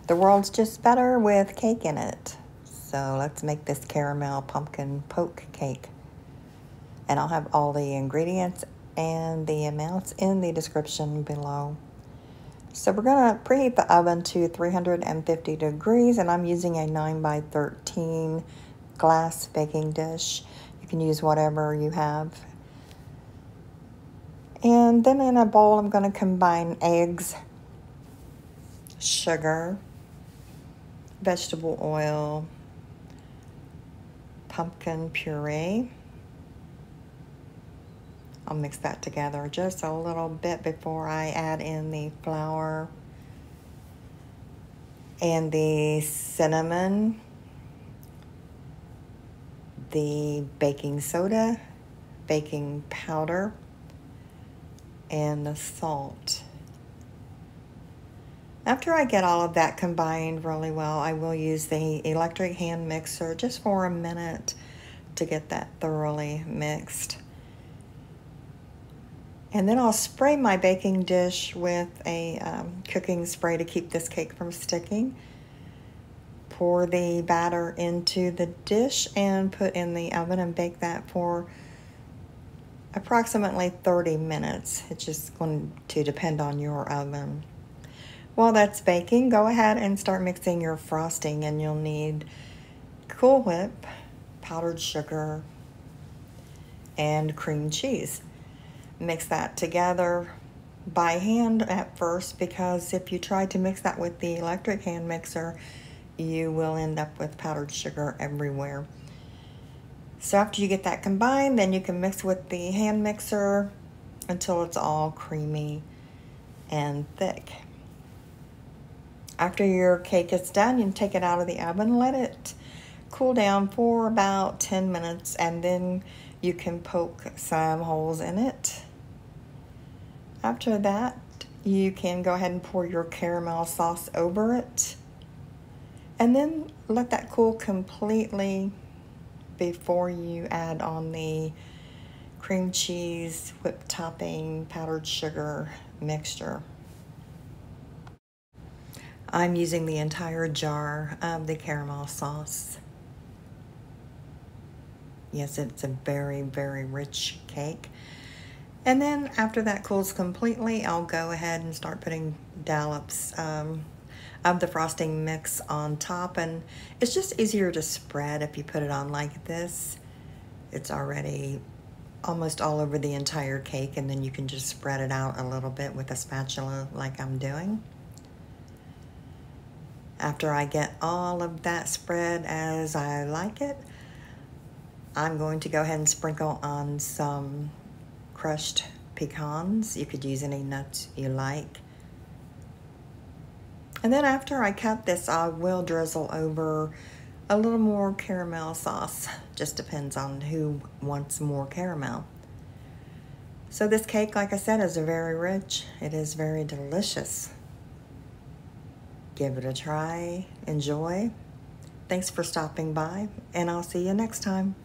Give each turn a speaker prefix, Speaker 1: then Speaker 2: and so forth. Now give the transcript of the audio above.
Speaker 1: The world's just better with cake in it. So let's make this caramel pumpkin poke cake. And I'll have all the ingredients and the amounts in the description below. So we're gonna preheat the oven to 350 degrees, and I'm using a 9 by 13 glass baking dish. You can use whatever you have. And then in a bowl, I'm gonna combine eggs, sugar, vegetable oil, pumpkin puree. I'll mix that together just a little bit before I add in the flour and the cinnamon, the baking soda, baking powder, and the salt. After I get all of that combined really well, I will use the electric hand mixer just for a minute to get that thoroughly mixed. And then I'll spray my baking dish with a cooking spray to keep this cake from sticking. Pour the batter into the dish and put in the oven and bake that for approximately 30 minutes. It's just going to depend on your oven. While that's baking, go ahead and start mixing your frosting, and you'll need Cool Whip, powdered sugar, and cream cheese. Mix that together by hand at first, because if you try to mix that with the electric hand mixer, you will end up with powdered sugar everywhere. So after you get that combined, then you can mix with the hand mixer until it's all creamy and thick. After your cake is done, you can take it out of the oven, let it cool down for about 10 minutes, and then you can poke some holes in it. After that, you can go ahead and pour your caramel sauce over it, and then let that cool completely before you add on the cream cheese, whipped topping, powdered sugar mixture. I'm using the entire jar of the caramel sauce. Yes, it's a very, very rich cake. And then after that cools completely, I'll go ahead and start putting dollops of the frosting mix on top. And it's just easier to spread if you put it on like this. It's already almost all over the entire cake, and then you can just spread it out a little bit with a spatula like I'm doing. After I get all of that spread as I like it, I'm going to go ahead and sprinkle on some crushed pecans. You could use any nuts you like. And then after I cut this, I will drizzle over a little more caramel sauce. Just depends on who wants more caramel. So this cake, like I said, is very rich. It is very delicious. Give it a try, enjoy. Thanks for stopping by, and I'll see you next time.